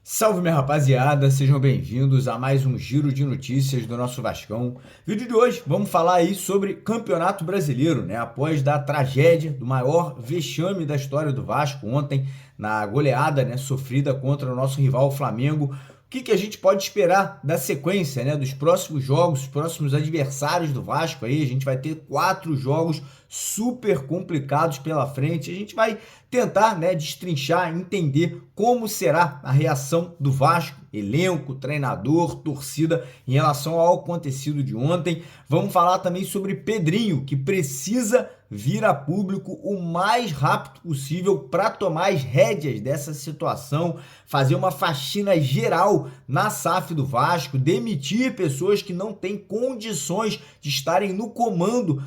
Salve, minha rapaziada, sejam bem-vindos a mais um giro de notícias do nosso Vascão. Vídeo de hoje, vamos falar aí sobre Campeonato Brasileiro, né? Após da tragédia, do maior vexame da história do Vasco ontem, na goleada, né, sofrida contra o nosso rival Flamengo. O que a gente pode esperar da sequência, né, dos próximos jogos, os próximos adversários do Vasco aí? A gente vai ter 4 jogos super complicados pela frente. A gente vai tentar, né, destrinchar, entender como será a reação do Vasco, elenco, treinador, torcida, em relação ao acontecido de ontem. Vamos falar também sobre Pedrinho, que precisa vir a público o mais rápido possível para tomar as rédeas dessa situação, fazer uma faxina geral na SAF do Vasco, demitir pessoas que não têm condições de estarem no comando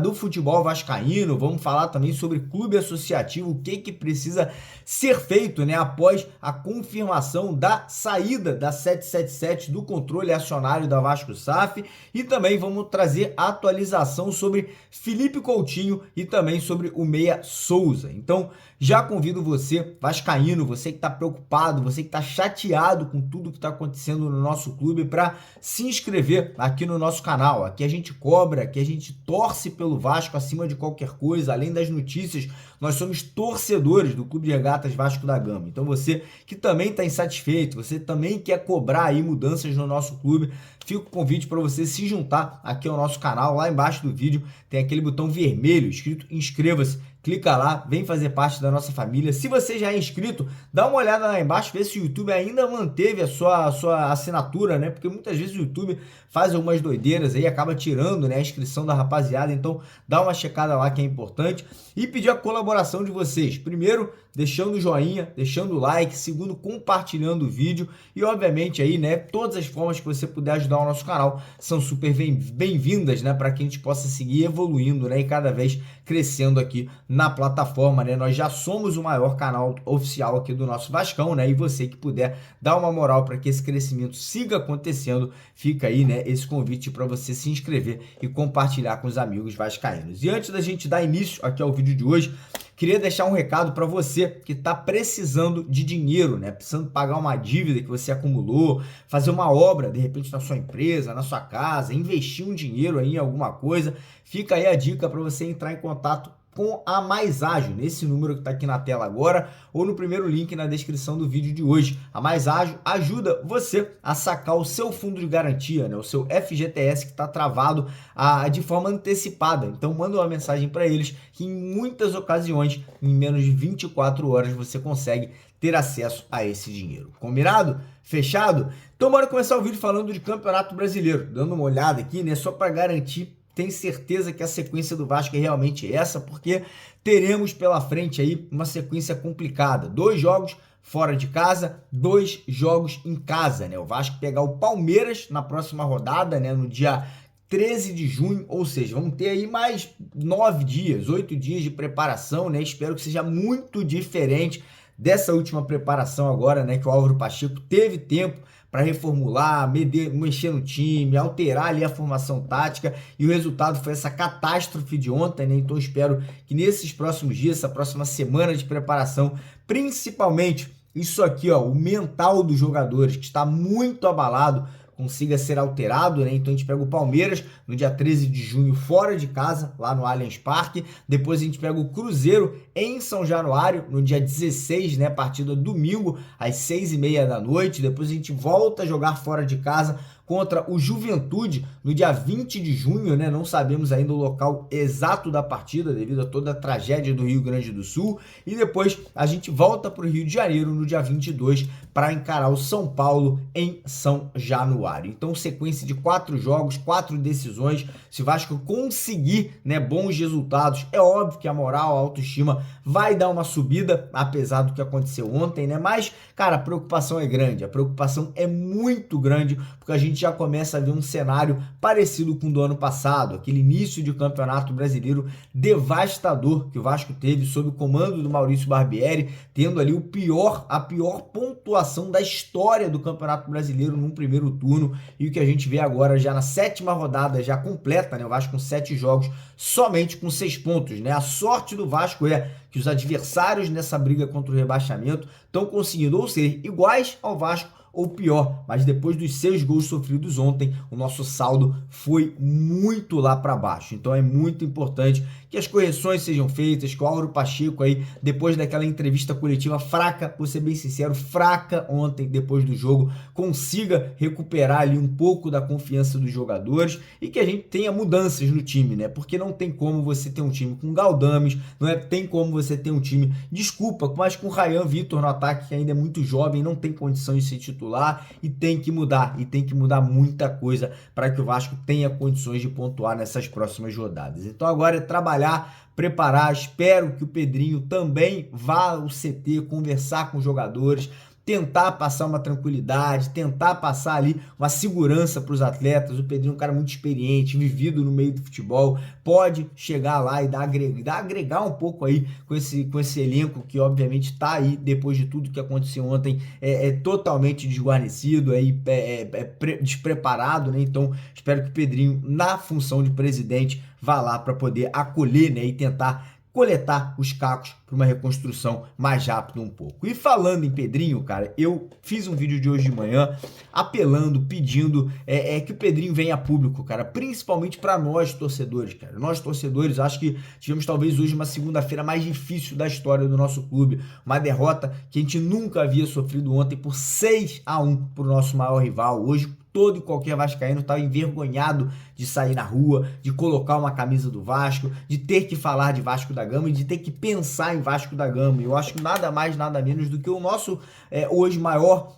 do futebol vascaíno. Vamos falar também sobre clube associativo, o que precisa ser feito, né, após a confirmação da saída da 777 do controle acionário da Vasco SAF, e também vamos trazer atualização sobre Felipe Coutinho e também sobre o Meia Souza. Então, já convido você, vascaíno, você que está preocupado, você que está chateado com tudo que está acontecendo no nosso clube, para se inscrever aqui no nosso canal. Aqui a gente cobra, aqui a gente torce pelo Vasco acima de qualquer coisa. Além das notícias, nós somos torcedores do Clube de Regatas Vasco da Gama. Então você que também está insatisfeito, você também quer cobrar aí mudanças no nosso clube, fica o convite para você se juntar aqui ao nosso canal. Lá embaixo do vídeo tem aquele botão vermelho escrito inscreva-se. Clica lá, vem fazer parte da nossa família. Se você já é inscrito, dá uma olhada lá embaixo, vê se o YouTube ainda manteve a sua assinatura, né? Porque muitas vezes o YouTube faz algumas doideiras aí, acaba tirando, né, a inscrição da rapaziada. Então dá uma checada lá que é importante. E pedir a colaboração de vocês. Primeiro, deixando o joinha, deixando o like. Segundo, compartilhando o vídeo. E obviamente aí, né, todas as formas que você puder ajudar o nosso canal são super bem-vindas, né? Para que a gente possa seguir evoluindo, né? E cada vez crescendo aqui na plataforma, né? Nós já somos o maior canal oficial aqui do nosso Vascão, né? E você que puder dar uma moral para que esse crescimento siga acontecendo, fica aí, né, esse convite para você se inscrever e compartilhar com os amigos vascaínos. E antes da gente dar início aqui ao vídeo de hoje, queria deixar um recado para você que está precisando de dinheiro, né? Precisando pagar uma dívida que você acumulou, fazer uma obra, de repente, na sua empresa, na sua casa, investir um dinheiro aí em alguma coisa. Fica aí a dica para você entrar em contato com a Mais Ágil, nesse número que está aqui na tela agora, ou no primeiro link na descrição do vídeo de hoje. A Mais Ágil ajuda você a sacar o seu fundo de garantia, né, o seu FGTS que está travado de forma antecipada. Então manda uma mensagem para eles que em muitas ocasiões, em menos de 24 horas, você consegue ter acesso a esse dinheiro. Combinado? Fechado? Então bora começar o vídeo falando de Campeonato Brasileiro, dando uma olhada aqui, né, só para garantir. Tenho certeza que a sequência do Vasco é realmente essa, porque teremos pela frente aí uma sequência complicada. 2 jogos fora de casa, 2 jogos em casa, né? O Vasco pegar o Palmeiras na próxima rodada, né? No dia 13 de junho, ou seja, vamos ter aí mais 9 dias, 8 dias de preparação, né? Espero que seja muito diferente dessa última preparação agora, né? Que o Álvaro Pacheco teve tempo para reformular, mexer no time, alterar ali a formação tática, e o resultado foi essa catástrofe de ontem, né? Então espero que nesses próximos dias, essa próxima semana de preparação, principalmente isso aqui, ó, o mental dos jogadores, que está muito abalado, consiga ser alterado, né? Então a gente pega o Palmeiras no dia 13 de junho fora de casa, lá no Allianz Parque. Depois a gente pega o Cruzeiro em São Januário no dia 16, né? Partida domingo às 6h30 da noite. Depois a gente volta a jogar fora de casa contra o Juventude no dia 20 de junho, né? Não sabemos ainda o local exato da partida devido a toda a tragédia do Rio Grande do Sul. E depois a gente volta para o Rio de Janeiro no dia 22 para encarar o São Paulo em São Januário. Então, sequência de 4 jogos, 4 decisões. Se o Vasco conseguir, né, bons resultados, é óbvio que a moral, a autoestima vai dar uma subida, apesar do que aconteceu ontem, né? Mas, cara, a preocupação é grande, a preocupação é muito grande, porque a gente gente já começa a ver um cenário parecido com o do ano passado, aquele início de campeonato brasileiro devastador que o Vasco teve sob o comando do Maurício Barbieri, tendo ali a pior pontuação da história do Campeonato Brasileiro num primeiro turno, e o que a gente vê agora já na 7ª rodada já completa, né? O Vasco com 7 jogos, somente com 6 pontos, né? A sorte do Vasco é que os adversários nessa briga contra o rebaixamento estão conseguindo ou ser iguais ao Vasco ou pior, mas depois dos 6 gols sofridos ontem, o nosso saldo foi muito lá para baixo. Então é muito importante que as correções sejam feitas, que o Álvaro Pacheco aí, depois daquela entrevista coletiva fraca, vou ser bem sincero, fraca ontem, depois do jogo, consiga recuperar ali um pouco da confiança dos jogadores e que a gente tenha mudanças no time, né? Porque não tem como você ter um time com Galdames, tem como você ter um time, desculpa, mas com Ryan Vitor no ataque, que ainda é muito jovem, não tem condição de ser titular e tem que mudar muita coisa para que o Vasco tenha condições de pontuar nessas próximas rodadas. Então agora é trabalhar, preparar, espero que o Pedrinho também vá ao CT conversar com os jogadores, tentar passar uma tranquilidade, tentar passar ali uma segurança para os atletas. O Pedrinho é um cara muito experiente, vivido no meio do futebol, pode chegar lá e agregar um pouco aí com esse elenco que obviamente está aí, depois de tudo que aconteceu ontem, totalmente desguarnecido, despreparado, né? Então espero que o Pedrinho, na função de presidente, vá lá para poder acolher, né, e tentar coletar os cacos para uma reconstrução mais rápida um pouco. E falando em Pedrinho, cara, eu fiz um vídeo de hoje de manhã apelando, pedindo que o Pedrinho venha a público, cara, principalmente para nós torcedores, cara. Nós torcedores, acho que tivemos talvez hoje uma segunda-feira mais difícil da história do nosso clube, uma derrota que a gente nunca havia sofrido ontem por 6-1 para o nosso maior rival. Hoje todo e qualquer vascaíno estava envergonhado de sair na rua, de colocar uma camisa do Vasco, de ter que falar de Vasco da Gama e de ter que pensar em Vasco da Gama. Eu acho que nada mais, nada menos do que o nosso hoje maior,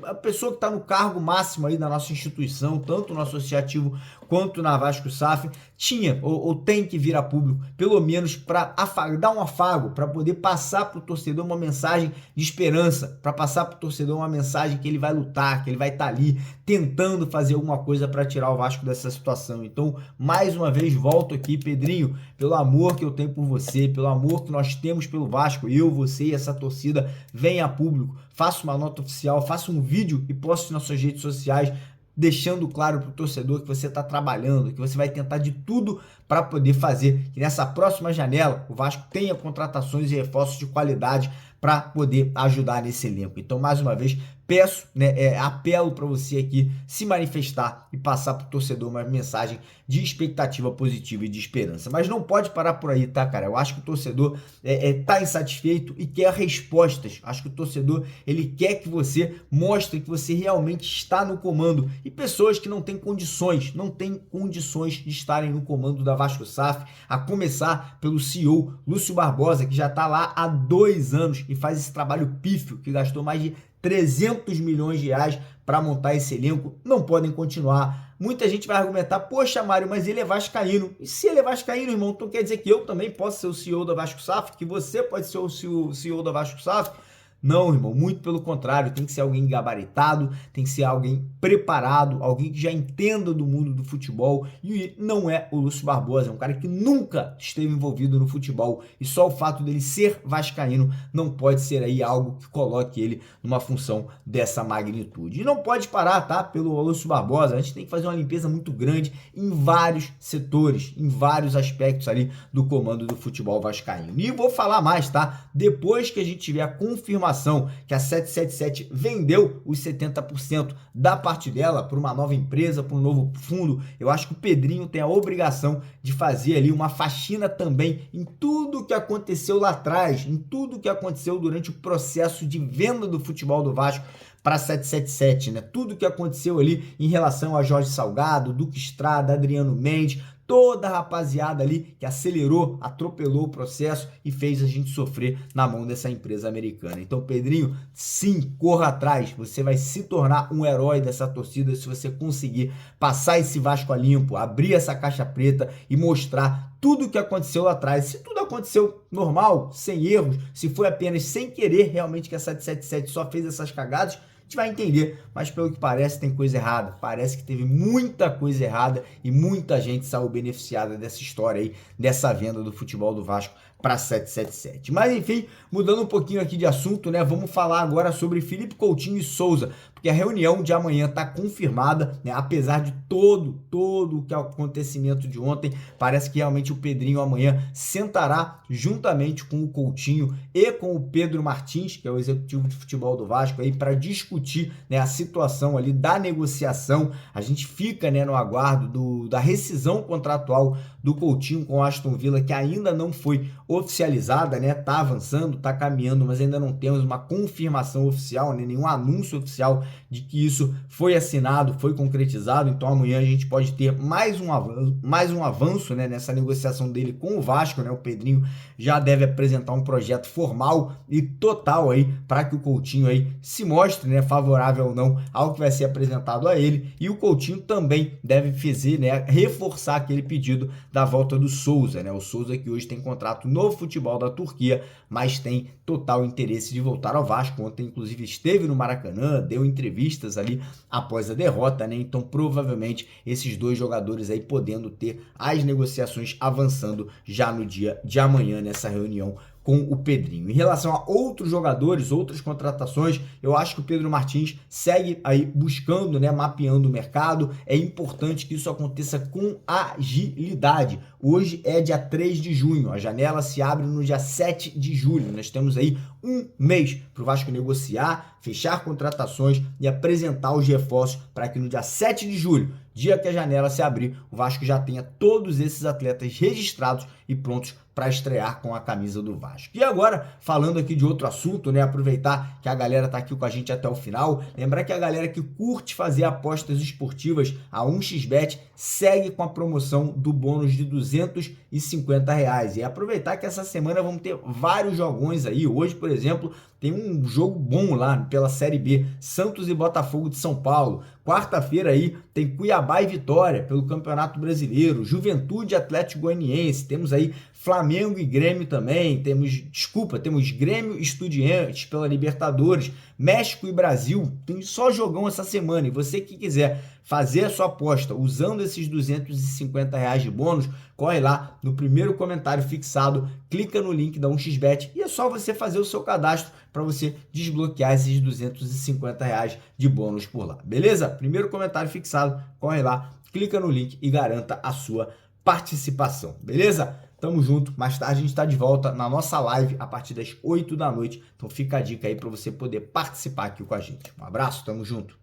a pessoa que está no cargo máximo aí da nossa instituição, tanto no associativo quanto na Vasco SAF, tinha ou tem que vir a público, pelo menos para dar um afago, para poder passar para o torcedor uma mensagem de esperança, para passar para o torcedor uma mensagem que ele vai lutar, que ele vai estar ali tentando fazer alguma coisa para tirar o Vasco dessa situação. Então, mais uma vez, volto aqui, Pedrinho, pelo amor que eu tenho por você, pelo amor que nós temos pelo Vasco, eu, você e essa torcida, venha a público, faça uma nota oficial, faça um vídeo e poste nas suas redes sociais, deixando claro para o torcedor que você está trabalhando, que você vai tentar de tudo para poder fazer que nessa próxima janela o Vasco tenha contratações e reforços de qualidade para poder ajudar nesse elenco. Então, mais uma vez, peço, apelo para você aqui se manifestar e passar para o torcedor uma mensagem de expectativa positiva e de esperança. Mas não pode parar por aí, tá, cara? Eu acho que o torcedor tá insatisfeito e quer respostas. Acho que o torcedor, ele quer que você mostre que você realmente está no comando. E pessoas que não têm condições de estarem no comando da Vasco SAF, a começar pelo CEO Lúcio Barbosa, que já está lá há 2 anos e faz esse trabalho pífio, que gastou mais de 300 milhões de reais para montar esse elenco, não podem continuar. Muita gente vai argumentar, poxa, Mário, mas ele é vascaíno. E se ele é vascaíno, irmão, então quer dizer que eu também posso ser o CEO da Vasco SAF? Que você pode ser o CEO da Vasco SAF? Não, irmão, muito pelo contrário, tem que ser alguém gabaritado, tem que ser alguém preparado, alguém que já entenda do mundo do futebol, e não é o Lúcio Barbosa, é um cara que nunca esteve envolvido no futebol, e só o fato dele ser vascaíno não pode ser aí algo que coloque ele numa função dessa magnitude. E não pode parar, tá, pelo Lúcio Barbosa, a gente tem que fazer uma limpeza muito grande em vários setores, em vários aspectos ali do comando do futebol vascaíno. E vou falar mais, tá, depois que a gente tiver a confirmação que a 777 vendeu os 70% da parte dela para uma nova empresa, para um novo fundo, eu acho que o Pedrinho tem a obrigação de fazer ali uma faxina também em tudo que aconteceu lá atrás, em tudo que aconteceu durante o processo de venda do futebol do Vasco para 777, né? Tudo que aconteceu ali em relação a Jorge Salgado, Duque Estrada, Adriano Mendes, toda a rapaziada ali que acelerou, atropelou o processo e fez a gente sofrer na mão dessa empresa americana. Então, Pedrinho, sim, corra atrás. Você vai se tornar um herói dessa torcida se você conseguir passar esse Vasco a limpo, abrir essa caixa preta e mostrar tudo o que aconteceu lá atrás. Se tudo aconteceu normal, sem erros, se foi apenas sem querer realmente que a 777 só fez essas cagadas, gente vai entender, mas pelo que parece tem coisa errada. Parece que teve muita coisa errada e muita gente saiu beneficiada dessa história aí, dessa venda do futebol do Vasco para 777. Mas enfim, mudando um pouquinho aqui de assunto, né? Vamos falar agora sobre Felipe Coutinho e Souza, porque a reunião de amanhã está confirmada, né? Apesar de todo o acontecimento de ontem, parece que realmente o Pedrinho amanhã sentará juntamente com o Coutinho e com o Pedro Martins, que é o executivo de futebol do Vasco, aí para discutir, né, a situação ali da negociação. A gente fica, né, no aguardo da rescisão contratual do Coutinho com o Aston Villa, que ainda não foi oficializada, né? Tá avançando, tá caminhando, mas ainda não temos uma confirmação oficial, né? Nenhum anúncio oficial de que isso foi assinado, foi concretizado. Então amanhã a gente pode ter mais um avanço, né, nessa negociação dele com o Vasco, né? O Pedrinho já deve apresentar um projeto formal e total aí para que o Coutinho aí se mostre, né, favorável ou não ao que vai ser apresentado a ele, e o Coutinho também deve fazer, né, reforçar aquele pedido da volta do Souza, né? O Souza que hoje tem contrato no futebol da Turquia, mas tem total interesse de voltar ao Vasco. Ontem, inclusive, esteve no Maracanã, deu entrevistas ali após a derrota, né? Então, provavelmente, esses dois jogadores aí podendo ter as negociações avançando já no dia de amanhã, nessa reunião com o Pedrinho. Em relação a outros jogadores, outras contratações, eu acho que o Pedro Martins segue aí buscando, né, mapeando o mercado. É importante que isso aconteça com agilidade. Hoje é dia 3 de junho, a janela se abre no dia 7 de julho. Nós temos aí um mês para o Vasco negociar, fechar contratações e apresentar os reforços para que no dia 7 de julho, dia que a janela se abrir, o Vasco já tenha todos esses atletas registrados e prontos para estrear com a camisa do Vasco. E agora, falando aqui de outro assunto, né? Aproveitar que a galera tá aqui com a gente até o final, lembrar que a galera que curte fazer apostas esportivas, a 1xBet segue com a promoção do bônus de R$250. E aproveitar que essa semana vamos ter vários jogões aí. Hoje, por exemplo, tem um jogo bom lá pela Série B, Santos e Botafogo de São Paulo. Quarta-feira aí tem Cuiabá e Vitória pelo Campeonato Brasileiro, Juventude e Atlético Goianiense, temos aí Flamengo e Grêmio também, temos Grêmio e Estudiantes pela Libertadores, México e Brasil, tem só jogão essa semana. E você que quiser fazer a sua aposta usando esses R$250 de bônus, corre lá no primeiro comentário fixado, clica no link da 1xBet e é só você fazer o seu cadastro para você desbloquear esses R$250 de bônus por lá, beleza? Primeiro comentário fixado, corre lá, clica no link e garanta a sua participação, beleza? Tamo junto, mais tarde a gente está de volta na nossa live a partir das 8 da noite, então fica a dica aí para você poder participar aqui com a gente. Um abraço, tamo junto.